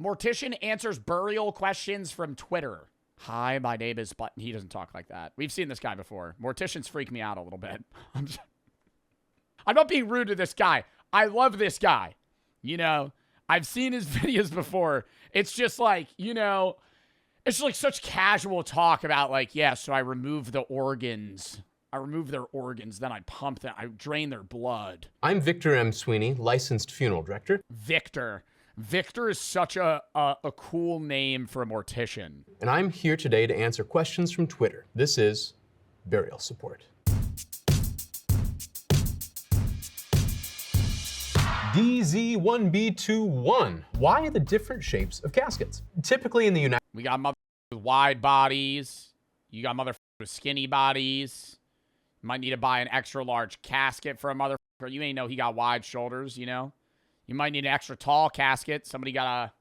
Mortician answers burial questions from Twitter. Hi, my name is... But he doesn't talk like that. We've seen this guy before. Morticians freak me out a little bit. I'm not being rude to this guy. I love this guy. You know, I've seen his videos before. It's just like, you know, it's like such casual talk about like, yeah, so I remove the organs. I remove their organs, then I pump them, I drain their blood. I'm Victor M. Sweeney, licensed funeral director. Victor. Victor is such a cool name for a mortician. And I'm here today to answer questions from Twitter. This is Burial Support. DZ1B21. Why the different shapes of caskets? Typically in the United We got mother with wide bodies. You got mother with skinny bodies. You might need to buy an extra large casket for a motherfucker. You ain't know he got wide shoulders, you know? You might need an extra tall casket. Somebody got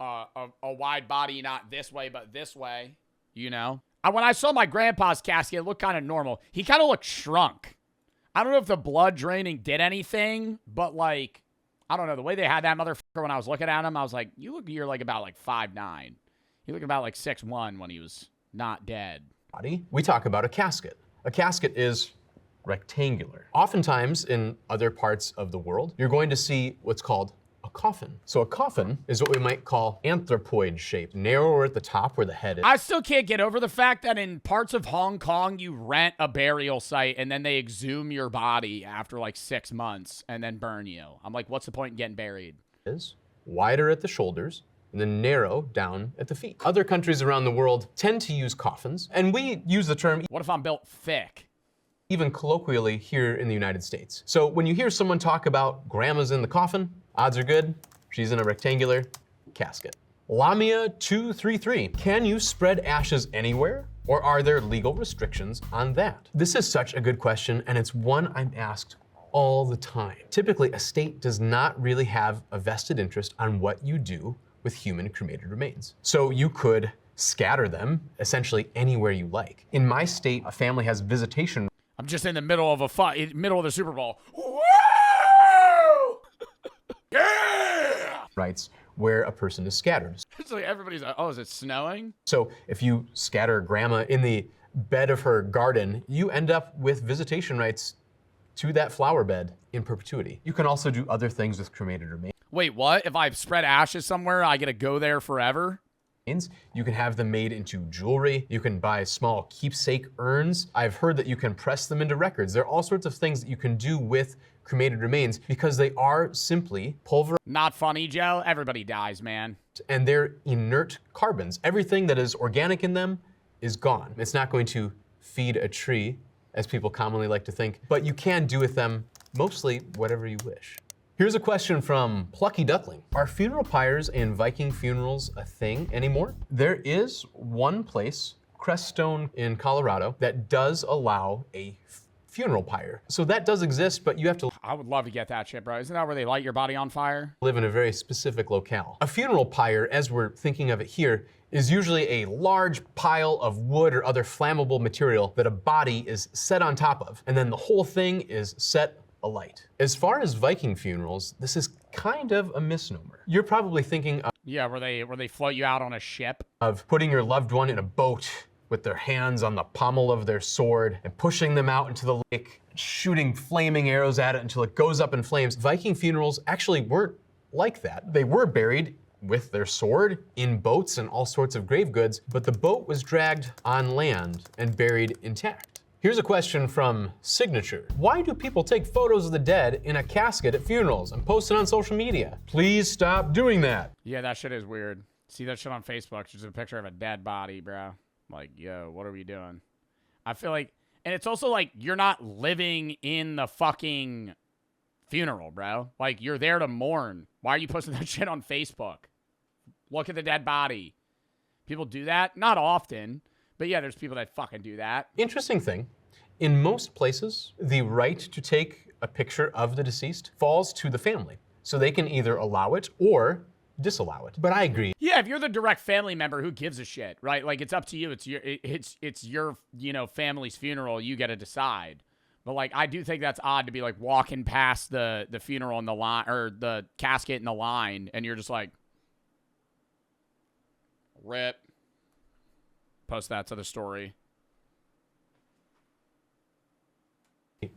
a wide body, not this way, but this way, you know? When I saw my grandpa's casket, it looked kind of normal. He kind of looked shrunk. I don't know if the blood draining did anything, but like, I don't know. The way they had that motherfucker when I was looking at him, I was like, you're like about like 5'9". You look about like 6'1" when he was not dead. body. We talk about a casket. A casket is rectangular. Oftentimes in other parts of the world, you're going to see what's called a coffin. So a coffin is what we might call anthropoid shaped, narrower at the top where the head is. I still can't get over the fact that in parts of Hong Kong, you rent a burial site and then they exhume your body after like 6 months and then burn you. I'm like, what's the point in getting buried? Is wider at the shoulders and then narrow down at the feet. Other countries around the world tend to use coffins, and we use the term What if I'm built thick? even colloquially here in the United States. So when you hear someone talk about grandma's in the coffin, odds are good she's in a rectangular casket. Lamia233, can you spread ashes anywhere, or are there legal restrictions on that? This is such a good question, and it's one I'm asked all the time. Typically, a state does not really have a vested interest on what you do with human cremated remains. So you could scatter them essentially anywhere you like. In my state, a family has visitation I'm just in the middle of middle of the Super Bowl. Woo! Yeah! rights where a person is scattered. It's like everybody's like, oh, is it snowing? So if you scatter grandma in the bed of her garden, you end up with visitation rights to that flower bed in perpetuity. You can also do other things with cremated remains. Wait, what? If I spread ashes somewhere, I get to go there forever? You can have them made into jewelry. You can buy small keepsake urns. I've heard that you can press them into records. There are all sorts of things that you can do with cremated remains because they are simply pulverized. Not funny, Joe. Everybody dies, man. And they're inert carbons. Everything that is organic in them is gone. It's not going to feed a tree, as people commonly like to think, but you can do with them mostly whatever you wish. Here's a question from Plucky Duckling. Are funeral pyres in Viking funerals a thing anymore? There is one place, Crestone in Colorado, that does allow a funeral pyre. So that does exist, but you have to I would love to get that shit, bro. Isn't that where they light your body on fire? live in a very specific locale. A funeral pyre, as we're thinking of it here, is usually a large pile of wood or other flammable material that a body is set on top of, and then the whole thing is set alight. As far as Viking funerals, this is kind of a misnomer. You're probably thinking Yeah, where they float you out on a ship. of putting your loved one in a boat with their hands on the pommel of their sword and pushing them out into the lake, shooting flaming arrows at it until it goes up in flames. Viking funerals actually weren't like that. They were buried with their sword in boats and all sorts of grave goods, but the boat was dragged on land and buried intact. Here's a question from Signature. Why do people take photos of the dead in a casket at funerals and post it on social media? Please stop doing that. Yeah, that shit is weird. See that shit on Facebook, it's just a picture of a dead body, bro. Like, yo, what are we doing? I feel like, and it's also like, you're not living in the fucking funeral, bro. Like, you're there to mourn. Why are you posting that shit on Facebook? Look at the dead body. People do that? Not often. But yeah, there's people that fucking do that. Interesting thing, in most places, the right to take a picture of the deceased falls to the family. So they can either allow it or disallow it. But I agree. Yeah, if you're the direct family member, who gives a shit, right? Like, it's up to you. It's your, you know, family's funeral. You get to decide. But like, I do think that's odd to be like walking past the funeral in the line, or the casket in the line, and you're just like, Rip. Post that to the story.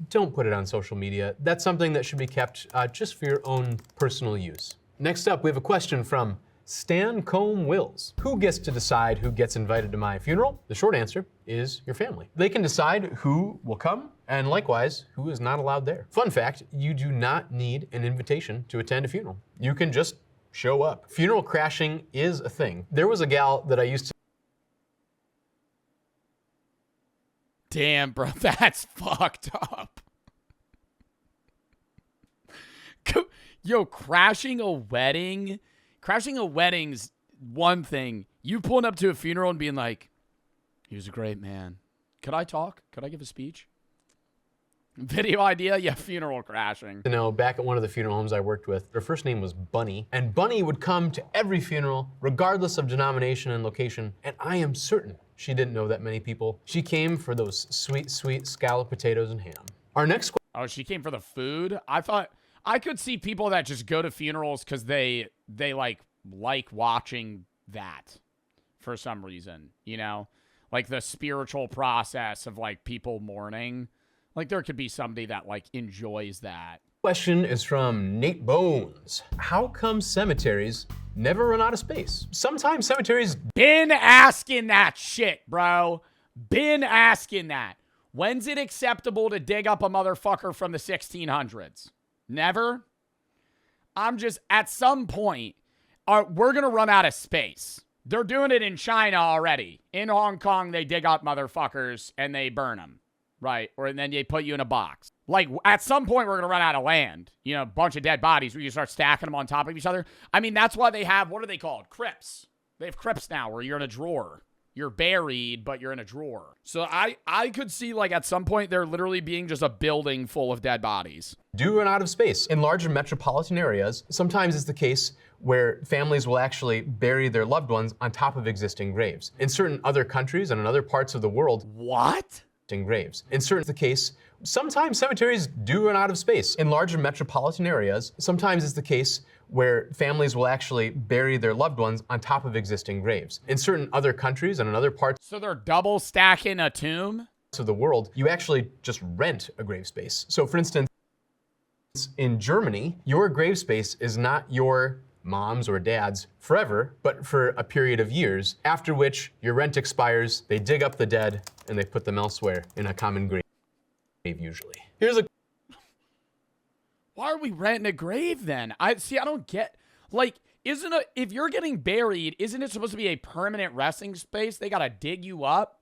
Don't put it on social media. That's something that should be kept just for your own personal use. Next up, we have a question from Stan Combe Wills. Who gets to decide who gets invited to my funeral? The short answer is your family. They can decide who will come and likewise who is not allowed there. Fun fact, you do not need an invitation to attend a funeral. You can just show up. Funeral crashing is a thing. There was a gal that I used to Damn, bro, that's fucked up. Yo, crashing a wedding's one thing. You pulling up to a funeral and being like, he was a great man. Could I talk? Could I give a speech? Video idea? Yeah, funeral crashing. You know, back at one of the funeral homes I worked with, her first name was Bunny, and Bunny would come to every funeral, regardless of denomination and location, and I am certain she didn't know that many people. She came for those sweet, sweet scalloped potatoes and ham. Our next question. Oh, she came for the food? I thought I could see people that just go to funerals because they like watching that for some reason, you know? Like the spiritual process of like people mourning. Like there could be somebody that like enjoys that. Question is from Nate Bones. How come cemeteries never run out of space? Sometimes cemeteries... Been asking that shit, bro. Been asking that. When's it acceptable to dig up a motherfucker from the 1600s? Never? I'm just, at some point, we're going to run out of space. They're doing it in China already. In Hong Kong, they dig up motherfuckers and they burn them. Right? Or then they put you in a box. Like, at some point, we're going to run out of land. You know, a bunch of dead bodies where you start stacking them on top of each other. I mean, that's why they have, what are they called? Crypts. They have crypts now where you're in a drawer. You're buried, but you're in a drawer. So I could see, like, at some point, there literally being just a building full of dead bodies. Do run out of space. In larger metropolitan areas, sometimes it's the case where families will actually bury their loved ones on top of existing graves. In certain other countries and in other parts of the world... What? Graves. In certain the case, sometimes cemeteries do run out of space. In larger metropolitan areas, sometimes it's the case where families will actually bury their loved ones on top of existing graves. In certain other countries and in other parts So they're double stacking a tomb? of the world, you actually just rent a grave space. So for instance, in Germany, your grave space is not your mom's or dad's forever, but for a period of years, after which your rent expires, they dig up the dead, and they put them elsewhere in a common grave usually. Here's a... Why are we renting a grave then? I don't get, like, if you're getting buried, isn't it supposed to be a permanent resting space? They gotta dig you up.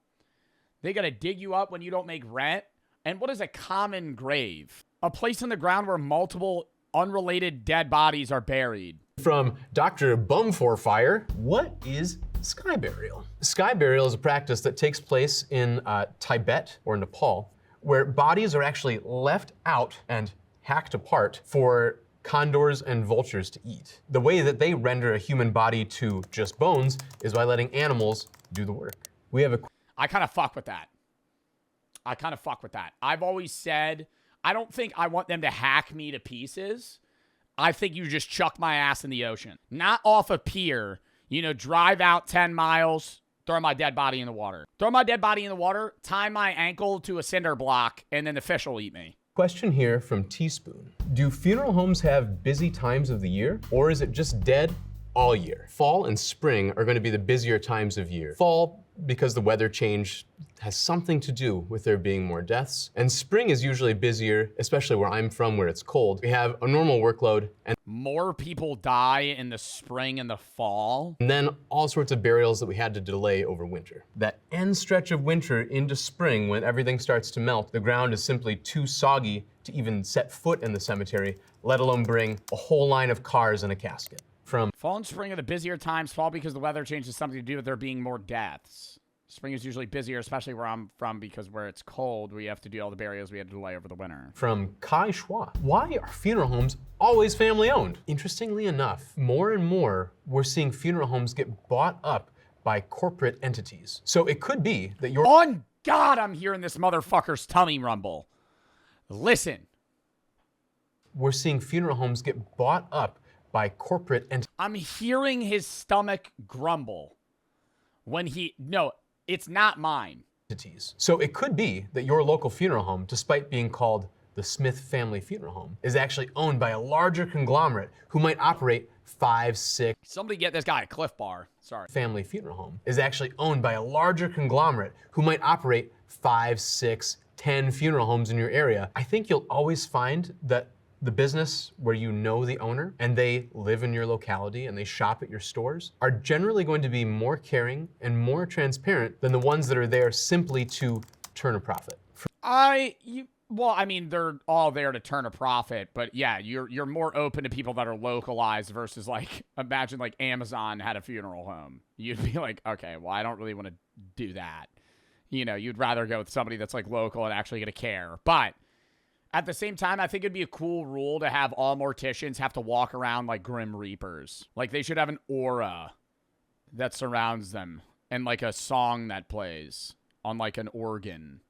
They gotta dig you up when you don't make rent. And what is a common grave? A place in the ground where multiple unrelated dead bodies are buried. From Dr. Bumforfire, what is sky burial? Sky burial is a practice that takes place in Tibet or Nepal, where bodies are actually left out and hacked apart for condors and vultures to eat. The way that they render a human body to just bones is by letting animals do the work. We have a... I kind of fuck with that. I've always said, I don't think I want them to hack me to pieces. I think you just chuck my ass in the ocean. Not off a pier, you know, drive out 10 miles, throw my dead body in the water. Throw my dead body in the water, tie my ankle to a cinder block, and then the fish will eat me. Question here from Teaspoon. Do funeral homes have busy times of the year, or is it just dead all year? Fall and spring are going to be the busier times of year. Fall, because the weather change has something to do with there being more deaths. And spring is usually busier, especially where I'm from, where it's cold. We have a normal workload, and more people die in the spring and the fall. And then all sorts of burials that we had to delay over winter. That end stretch of winter into spring, when everything starts to melt, the ground is simply too soggy to even set foot in the cemetery, let alone bring a whole line of cars and a casket. From fall and spring are the busier times. Fall because the weather change has something to do with there being more deaths. Spring is usually busier, especially where I'm from, because where it's cold, we have to do all the burials we had to delay over the winter. From Kai Schwa. Why are funeral homes always family owned? Interestingly enough, more and more, we're seeing funeral homes get bought up by corporate entities. So it could be that you're... On God, I'm hearing this motherfucker's tummy rumble. Listen. We're seeing funeral homes get bought up by corporate entities. I'm hearing his stomach grumble. No, it's not mine. So it could be that your local funeral home, despite being called the Smith family funeral home, is actually owned by a larger conglomerate who might operate 5, 6. Somebody get this guy a Cliff Bar. Sorry. Family funeral home is actually owned by a larger conglomerate who might operate 5, 6, 10 funeral homes in your area. I think you'll always find that the business where you know the owner and they live in your locality and they shop at your stores are generally going to be more caring and more transparent than the ones that are there simply to turn a profit. Well, I mean, they're all there to turn a profit, but yeah, you're more open to people that are localized versus like, imagine like Amazon had a funeral home. You'd be like, okay, well, I don't really want to do that. You know, you'd rather go with somebody that's like local and actually gonna care. But at the same time, I think it'd be a cool rule to have all morticians have to walk around like Grim Reapers. Like they should have an aura that surrounds them and like a song that plays on like an organ.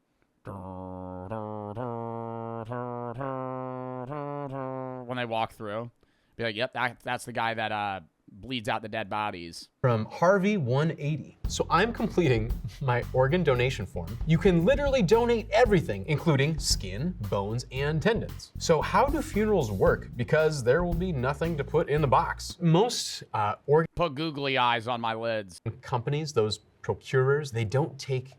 When they walk through, be like, yep, that's the guy that bleeds out the dead bodies. From Harvey 180. So I'm completing my organ donation form. You can literally donate everything, including skin, bones, and tendons. So how do funerals work? Because there will be nothing to put in the box. Most organ Put googly eyes on my lids. companies, those procurers, they don't take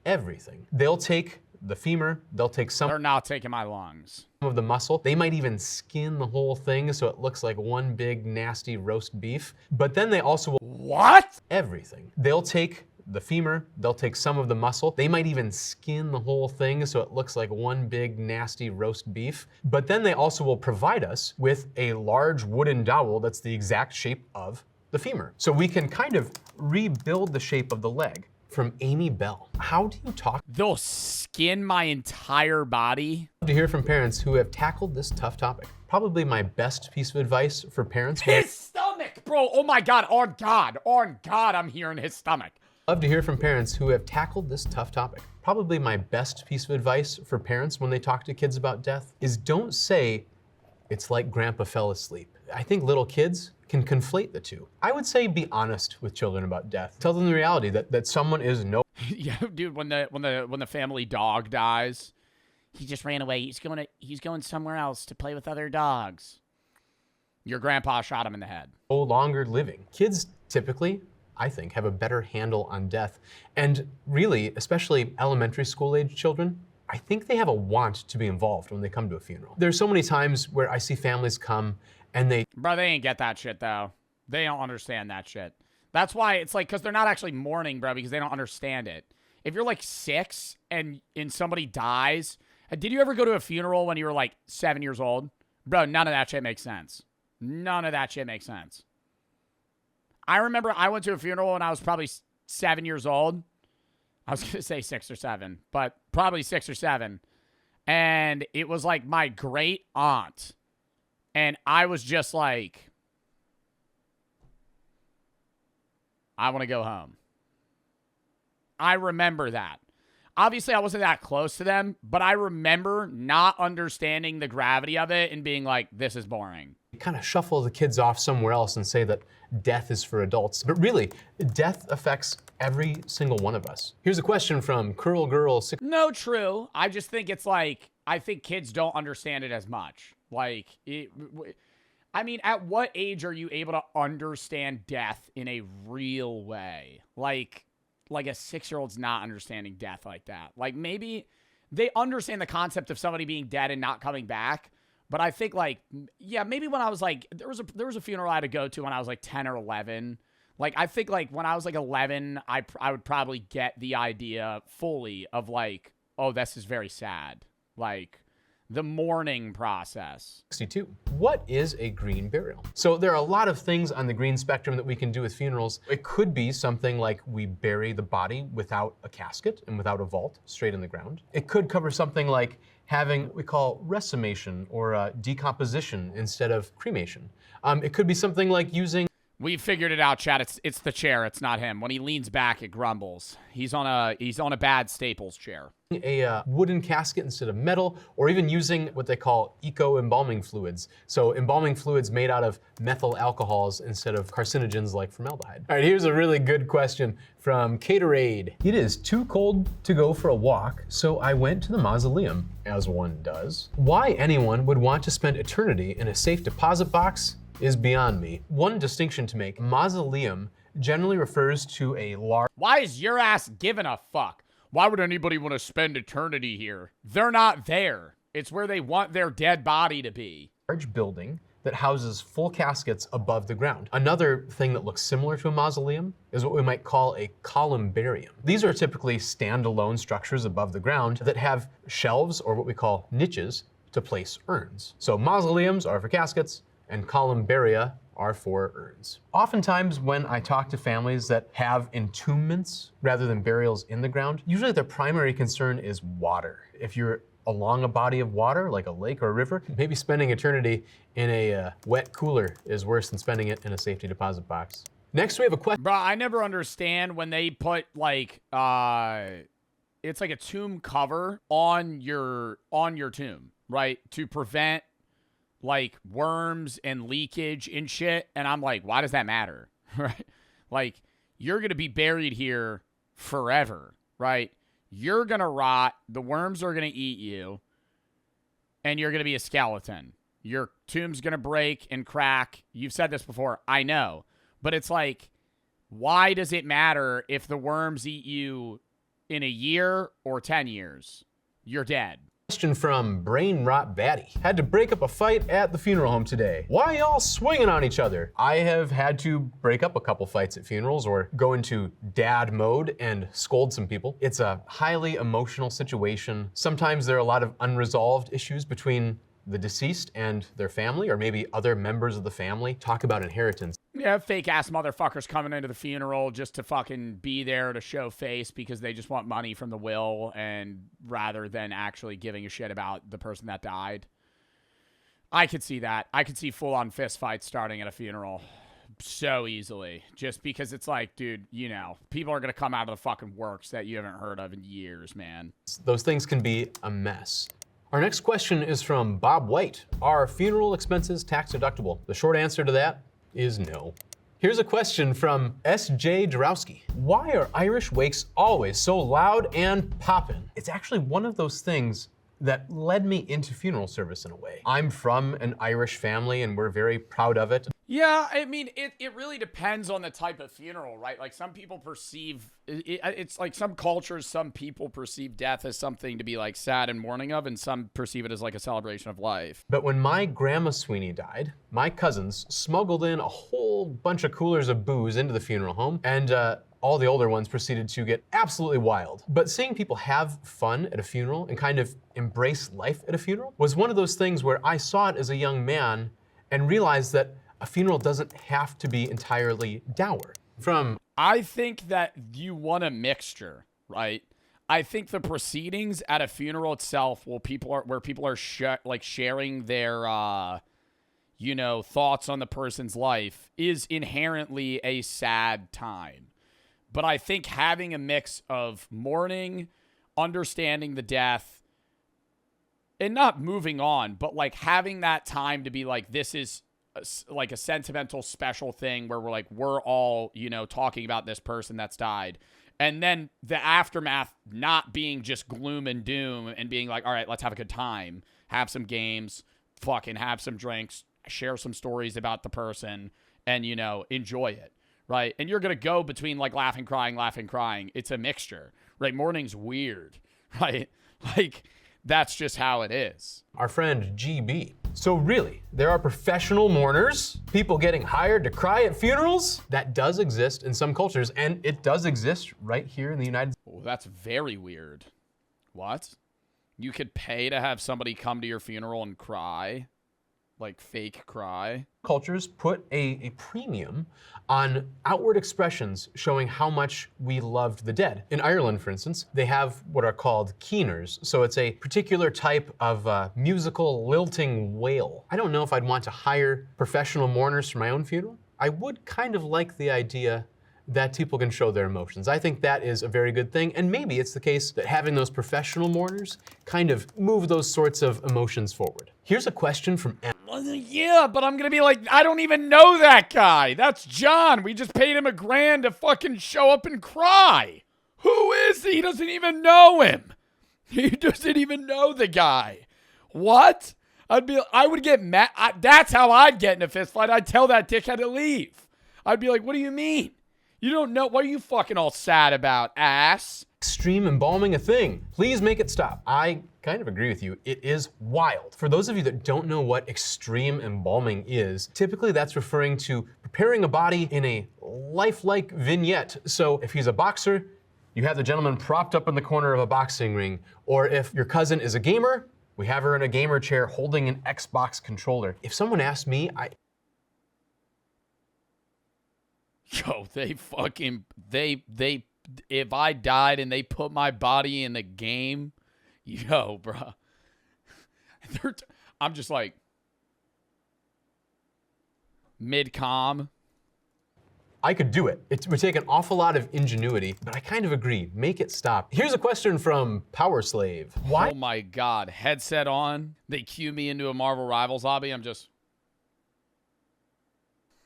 everything. They'll take the femur, they'll take some They're not taking my lungs. of the muscle. They might even skin the whole thing so it looks like one big nasty roast beef. But then they also will What? everything. They'll take the femur, they'll take some of the muscle. They might even skin the whole thing so it looks like one big nasty roast beef. But then they also will provide us with a large wooden dowel that's the exact shape of the femur. So we can kind of rebuild the shape of the leg. From Amy Bell. How do you talk They'll skin my entire body? to hear from parents who have tackled this tough topic? Probably my best piece of advice for parents. His stomach, bro. Oh my God. On God, I'm hearing his stomach. Love to hear from parents who have tackled this tough topic. Probably my best piece of advice for parents when they talk to kids about death is don't say, it's like grandpa fell asleep. I think little kids can conflate the two. I would say be honest with children about death. Tell them the reality that someone is no. Yeah, dude, when the family dog dies, he just ran away. He's going somewhere else to play with other dogs. Your grandpa shot him in the head. No longer living. Kids typically, I think, have a better handle on death. And really, especially elementary school age children, I think they have a want to be involved when they come to a funeral. There's so many times where I see families come and they ain't get that shit, though. They don't understand that shit. That's why it's like, because they're not actually mourning, bro, because they don't understand it. If you're like 6 and somebody dies, did you ever go to a funeral when you were like 7 years old? Bro, none of that shit makes sense. None of that shit makes sense. I remember I went to a funeral when I was probably 7 years old. I was going to say 6 or 7, but probably 6 or 7. And it was like my great aunt. And I was just like, I want to go home. I remember that. Obviously, I wasn't that close to them, but I remember not understanding the gravity of it and being like, this is boring. kind of shuffle the kids off somewhere else and say that death is for adults. But really, death affects every single one of us. Here's a question from Curl Girl 6. No, true. I just think it's like, I think kids don't understand it as much. Like, I mean, at what age are you able to understand death in a real way? Like a 6-year-old's not understanding death like that. Like, maybe they understand the concept of somebody being dead and not coming back. But I think, like, yeah, maybe when I was like, there was a funeral I had to go to when I was like 10 or 11. Like, I think like when I was like 11, I would probably get the idea fully of like, oh, this is very sad. Like, the mourning process. 62. What is a green burial? So there are a lot of things on the green spectrum that we can do with funerals. It could be something like we bury the body without a casket and without a vault, straight in the ground. It could cover something like having what we call resumation or decomposition instead of cremation. It could be something like using We figured it out, Chad. It's the chair. It's not him. When he leans back, it grumbles. He's on a bad Staples chair. A wooden casket instead of metal, or even using what they call eco-embalming fluids. So embalming fluids made out of methyl alcohols instead of carcinogens like formaldehyde. All right, here's a really good question from Caterade. It is too cold to go for a walk, so I went to the mausoleum, as one does. Why anyone would want to spend eternity in a safe deposit box is beyond me. One distinction to make, mausoleum generally refers to a large— Why is your ass giving a fuck? Why would anybody want to spend eternity here? They're not there. It's where they want their dead body to be. Large building that houses full caskets above the ground. Another thing that looks similar to a mausoleum is what we might call a columbarium. These are typically standalone structures above the ground that have shelves, or what we call niches, to place urns. So mausoleums are for caskets, and columbaria are for urns. Oftentimes when I talk to families that have entombments rather than burials in the ground, usually their primary concern is water. If you're along a body of water, like a lake or a river, maybe spending eternity in a wet cooler is worse than spending it in a safety deposit box. Next, we have a question. Bro, I never understand when they put like, it's like a tomb cover on your tomb, right? To prevent like worms and leakage and shit. And I'm like, why does that matter? Right? Like, you're going to be buried here forever, right? You're going to rot. The worms are going to eat you. And you're going to be a skeleton. Your tomb's going to break and crack. You've said this before. I know. But it's like, why does it matter if the worms eat you in a year or 10 years? You're dead. Question from Brain Rot Batty. Had to break up a fight at the funeral home today. Why y'all swinging on each other? I have had to break up a couple fights at funerals or go into dad mode and scold some people. It's a highly emotional situation. Sometimes there are a lot of unresolved issues between the deceased and their family, or maybe other members of the family. Talk about inheritance. Yeah, fake ass motherfuckers coming into the funeral just to fucking be there to show face because they just want money from the will, and rather than actually giving a shit about the person that died. I could see that. I could see full-on fist fights starting at a funeral so easily, just because it's like, dude, you know, people are gonna come out of the fucking works that you haven't heard of in years, man. Those things can be a mess. Our next question is from Bob White. Are funeral expenses tax deductible? The short answer to that is no. Here's a question from S.J. Dorowski. Why are Irish wakes always so loud and poppin'? It's actually one of those things that led me into funeral service in a way. I'm from an Irish family and we're very proud of it. Yeah, I mean, it really depends on the type of funeral, right? Like, some people perceive, it's like some cultures, some people perceive death as something to be like sad and mourning of, and some perceive it as like a celebration of life. But when my grandma Sweeney died, my cousins smuggled in a whole bunch of coolers of booze into the funeral home, and all the older ones proceeded to get absolutely wild. But seeing people have fun at a funeral and kind of embrace life at a funeral was one of those things where I saw it as a young man and realized that a funeral doesn't have to be entirely dour. I think that you want a mixture, right? I think the proceedings at a funeral itself, where people are sharing their, you know, thoughts on the person's life, is inherently a sad time. But I think having a mix of mourning, understanding the death, and not moving on, but like having that time to be like, this is like a sentimental special thing where we're all, you know, talking about this person that's died. And then the aftermath not being just gloom and doom and being like, all right, let's have a good time, have some games, fucking have some drinks, share some stories about the person, and, you know, enjoy it. Right? And you're going to go between like laughing, crying. It's a mixture, right? Mourning's weird, right? Like, that's just how it is. Our friend GB. So really, there are professional mourners, people getting hired to cry at funerals? That does exist in some cultures, and it does exist right here in the United States. Oh, that's very weird. What? You could pay to have somebody come to your funeral and cry? Like fake cry? Cultures put a premium on outward expressions showing how much we loved the dead. In Ireland, for instance, they have what are called keeners. So it's a particular type of musical lilting wail. I don't know if I'd want to hire professional mourners for my own funeral. I would kind of like the idea that people can show their emotions. I think that is a very good thing, and maybe it's the case that having those professional mourners kind of move those sorts of emotions forward. Here's a question from Em. Yeah, but I'm gonna be like, I don't even know that guy. That's John. We just paid him $1,000 to fucking show up and cry. Who is he? He doesn't even know him. He doesn't even know the guy. What? I would get mad. That's how I'd get in a fist fight. I'd tell that dickhead to leave. I'd be like, what do you mean? You don't know? What are you fucking all sad about, ass? Extreme embalming a thing? Please make it stop. I kind of agree with you. It is wild. For those of you that don't know what extreme embalming is, typically that's referring to preparing a body in a lifelike vignette. So if he's a boxer, you have the gentleman propped up in the corner of a boxing ring. Or if your cousin is a gamer, we have her in a gamer chair holding an Xbox controller. If someone asked me, Yo, if I died and they put my body in the game, yo, bro. I'm just like, mid-com. I could do it. It would take an awful lot of ingenuity, but I kind of agree. Make it stop. Here's a question from Power Slave. Why? Oh my God, headset on. They cue me into a Marvel Rivals lobby. I'm just...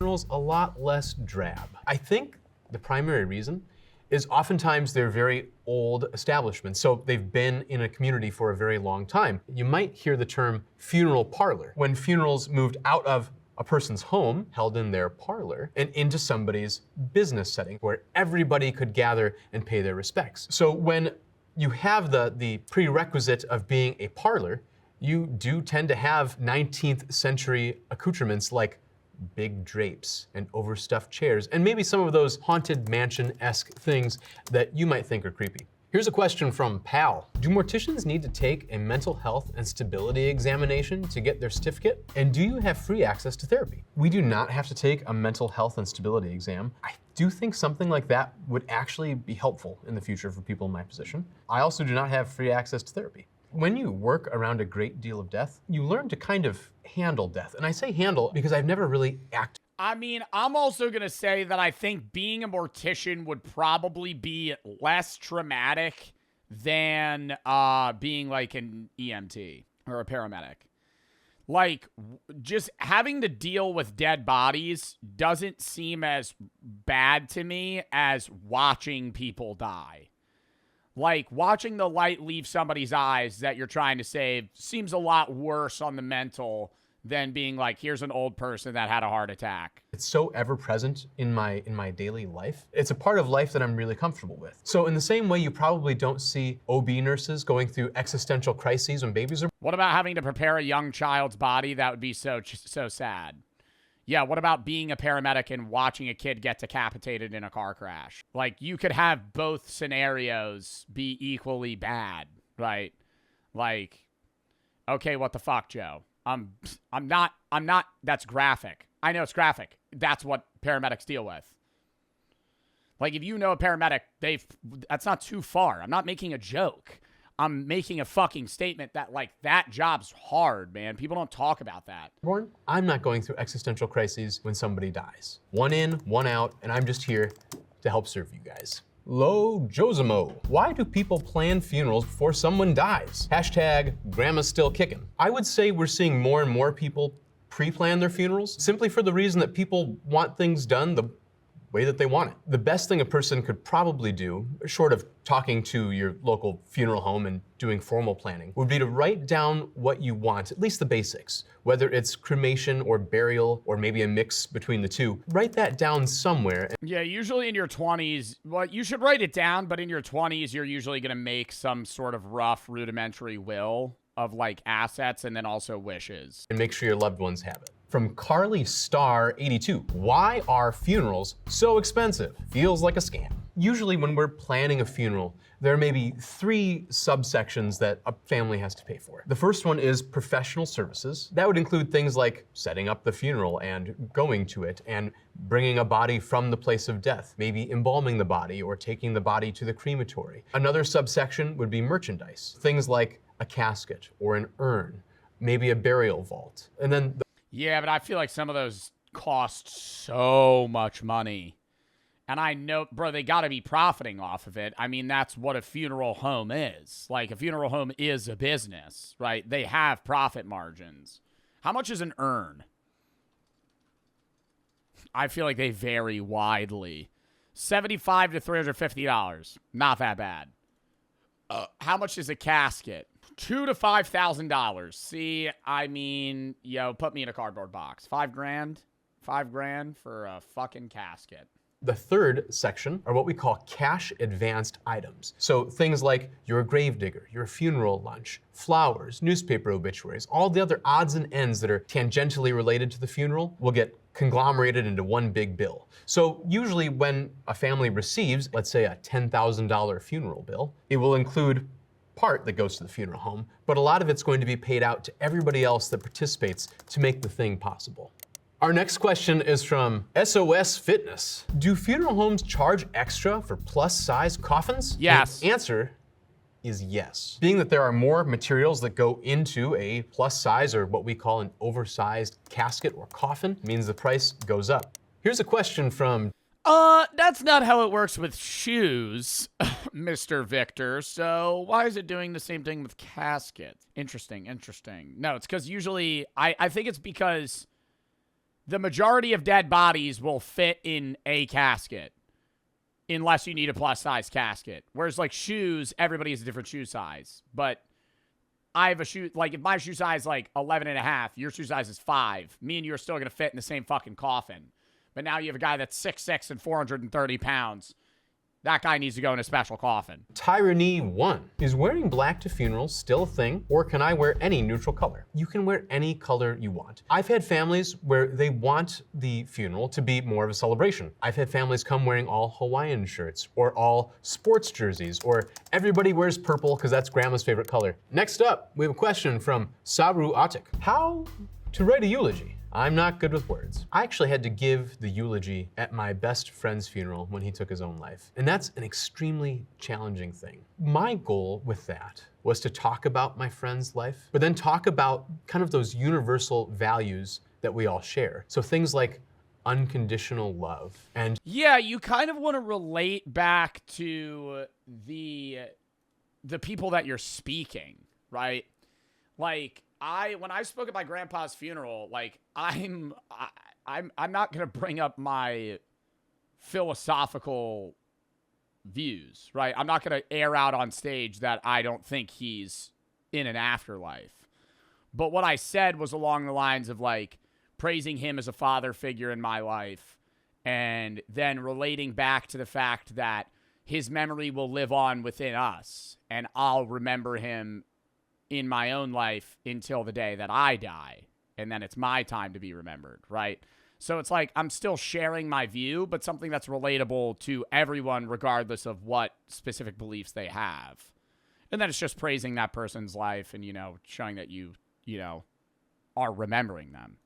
Funerals a lot less drab. I think the primary reason is oftentimes they're very old establishments, so they've been in a community for a very long time. You might hear the term funeral parlor when funerals moved out of a person's home, held in their parlor, and into somebody's business setting where everybody could gather and pay their respects. So when you have the prerequisite of being a parlor, you do tend to have 19th century accoutrements like big drapes and overstuffed chairs, and maybe some of those haunted mansion-esque things that you might think are creepy. Here's a question from Pal. Do morticians need to take a mental health and stability examination to get their certificate? And do you have free access to therapy? We do not have to take a mental health and stability exam. I do think something like that would actually be helpful in the future for people in my position. I also do not have free access to therapy. When you work around a great deal of death, you learn to kind of handle death. And I say handle because I've never really acted. I mean, I'm also going to say that I think being a mortician would probably be less traumatic than being like an EMT or a paramedic. Like, just having to deal with dead bodies doesn't seem as bad to me as watching people die. Like, watching the light leave somebody's eyes that you're trying to save seems a lot worse on the mental than being like, here's an old person that had a heart attack. It's so ever present in my daily life. It's a part of life that I'm really comfortable with. So in the same way you probably don't see OB nurses going through existential crises when babies are... What about having to prepare a young child's body? That would be so sad. Yeah, what about being a paramedic and watching a kid get decapitated in a car crash? Like, you could have both scenarios be equally bad, right? Like, okay, what the fuck, Joe? I'm not, that's graphic. I know it's graphic. That's what paramedics deal with. Like, if you know a paramedic, that's not too far. I'm not making a joke. I'm making a fucking statement that, like, that job's hard, man. People don't talk about that. I'm not going through existential crises when somebody dies. One in, one out, and I'm just here to help serve you guys. Lo Josimo. Why do people plan funerals before someone dies? Hashtag grandma's still kicking. I would say we're seeing more and more people pre-plan their funerals simply for the reason that people want things done the way that they want it. The best thing a person could probably do, short of talking to your local funeral home and doing formal planning, would be to write down what you want, at least the basics, whether it's cremation or burial or maybe a mix between the two. Write that down somewhere. Yeah, usually in your 20s, well, you should write it down, but in your 20s, you're usually gonna make some sort of rough rudimentary will of like assets and then also wishes. And make sure your loved ones have it. From Carly Star 82. Why are funerals so expensive? Feels like a scam. Usually when we're planning a funeral, there may be 3 subsections that a family has to pay for. The first one is professional services. That would include things like setting up the funeral and going to it and bringing a body from the place of death, maybe embalming the body or taking the body to the crematory. Another subsection would be merchandise. Things like a casket or an urn, maybe a burial vault. And then Yeah, but I feel like some of those costs so much money. And I know, bro, they got to be profiting off of it. I mean, that's what a funeral home is. Like, a funeral home is a business, right? They have profit margins. How much is an urn? I feel like they vary widely. $75 to $350. Not that bad. How much is a casket? $2,000 to $5,000. See, I mean, yo, put me in a cardboard box. $5,000? $5,000 for a fucking casket. The third section are what we call cash advanced items. So things like your gravedigger, your funeral lunch, flowers, newspaper obituaries, all the other odds and ends that are tangentially related to the funeral will get conglomerated into one big bill. So usually when a family receives, let's say, a $10,000 funeral bill, it will include part that goes to the funeral home, but a lot of it's going to be paid out to everybody else that participates to make the thing possible. Our next question is from SOS Fitness. Do funeral homes charge extra for plus-size coffins? Yes. The answer is yes. Being that there are more materials that go into a plus-size, or what we call an oversized casket or coffin, means the price goes up. Here's a question from... That's not how it works with shoes, Mr. Victor. So why is it doing the same thing with caskets? Interesting. No, it's because usually, I think it's because the majority of dead bodies will fit in a casket unless you need a plus-size casket. Whereas, like, shoes, everybody has a different shoe size. But I have a shoe, like, if my shoe size is, like, 11 and a half, your shoe size is 5, me and you are still going to fit in the same fucking coffin. But now you have a guy that's 6'6" and 430 pounds. That guy needs to go in a special coffin. Tyranny 1. Is wearing black to funerals still a thing, or can I wear any neutral color? You can wear any color you want. I've had families where they want the funeral to be more of a celebration. I've had families come wearing all Hawaiian shirts, or all sports jerseys, or everybody wears purple because that's grandma's favorite color. Next up, we have a question from Sabru Atik. How to write a eulogy? I'm not good with words. I actually had to give the eulogy at my best friend's funeral when he took his own life. And that's an extremely challenging thing. My goal with that was to talk about my friend's life, but then talk about kind of those universal values that we all share. So things like unconditional love and... Yeah, you kind of want to relate back to the people that you're speaking, right? Like, when I spoke at my grandpa's funeral, like, I'm not gonna bring up my philosophical views, right? I'm not gonna air out on stage that I don't think he's in an afterlife. But what I said was along the lines of, like, praising him as a father figure in my life, and then relating back to the fact that his memory will live on within us, and I'll remember him in my own life until the day that I die, and then it's my time to be remembered, right? So it's like I'm still sharing my view, but something that's relatable to everyone regardless of what specific beliefs they have. And then it's just praising that person's life and, you know, showing that you know, are remembering them.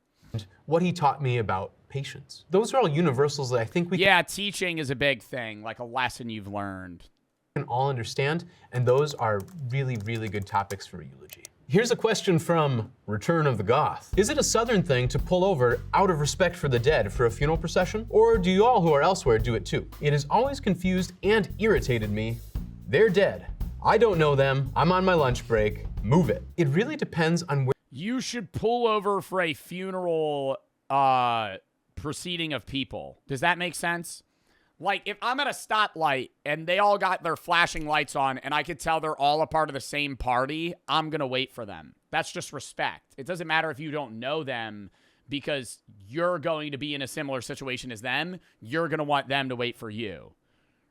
What he taught me about patience. Those are all universals that I think we Yeah, teaching is a big thing, like a lesson you've learned. Can all understand, and those are really, really good topics for a eulogy. Here's a question from Return of the Goth. Is it a Southern thing to pull over out of respect for the dead for a funeral procession? Or do you all who are elsewhere do it too? It has always confused and irritated me. They're dead. I don't know them. I'm on my lunch break. Move it. It really depends on where... You should pull over for a funeral proceeding of people. Does that make sense? Like, if I'm at a stoplight and they all got their flashing lights on and I could tell they're all a part of the same party, I'm going to wait for them. That's just respect. It doesn't matter if you don't know them because you're going to be in a similar situation as them. You're going to want them to wait for you,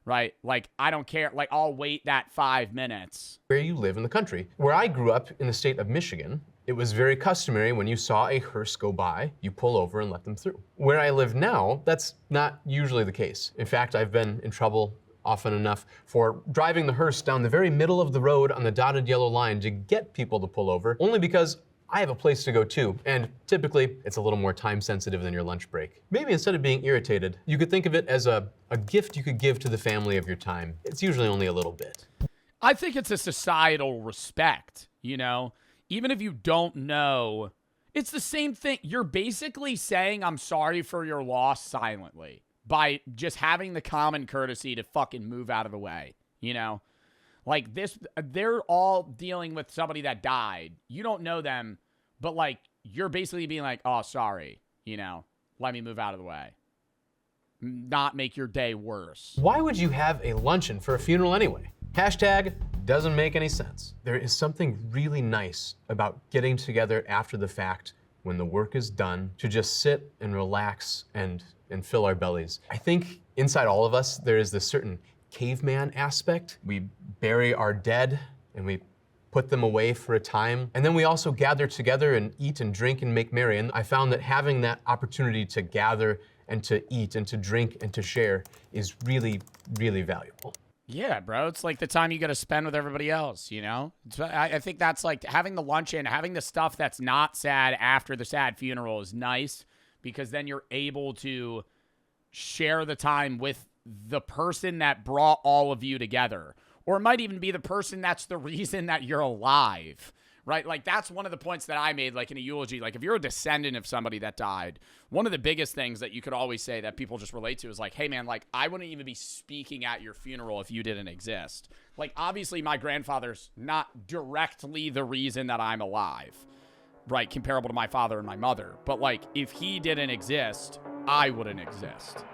right? Like, I don't care. Like, I'll wait that 5 minutes. Where you live in the country. Where I grew up in the state of Michigan, it was very customary when you saw a hearse go by, you pull over and let them through. Where I live now, that's not usually the case. In fact, I've been in trouble often enough for driving the hearse down the very middle of the road on the dotted yellow line to get people to pull over, only because I have a place to go too, and typically it's a little more time sensitive than your lunch break. Maybe instead of being irritated, you could think of it as a gift you could give to the family of your time. It's usually only a little bit. I think it's a societal respect, you know? Even if you don't know It's the same thing. You're basically saying I'm sorry for your loss silently by just having the common courtesy to fucking move out of the way, you know? Like this, they're all dealing with somebody that died. You don't know them, but like, you're basically being like, oh, sorry, you know, let me move out of the way. Not make your day worse. Why would you have a luncheon for a funeral anyway? Hashtag doesn't make any sense. There is something really nice about getting together after the fact when the work is done to just sit and relax and fill our bellies. I think inside all of us, there is this certain caveman aspect. We bury our dead and we put them away for a time. And then we also gather together and eat and drink and make merry. And I found that having that opportunity to gather and to eat and to drink and to share is really, really valuable. Yeah, bro. It's like the time you got to spend with everybody else, you know? I think that's like having the luncheon, having the stuff that's not sad after the sad funeral is nice because then you're able to share the time with the person that brought all of you together. Or it might even be the person that's the reason that you're alive, right? Like that's one of the points that I made, like in a eulogy. Like if you're a descendant of somebody that died, one of the biggest things that you could always say that people just relate to is like, hey man, like I wouldn't even be speaking at your funeral if you didn't exist. Like obviously my grandfather's not directly the reason that I'm alive, right? Comparable to my father and my mother. But like if he didn't exist, I wouldn't exist.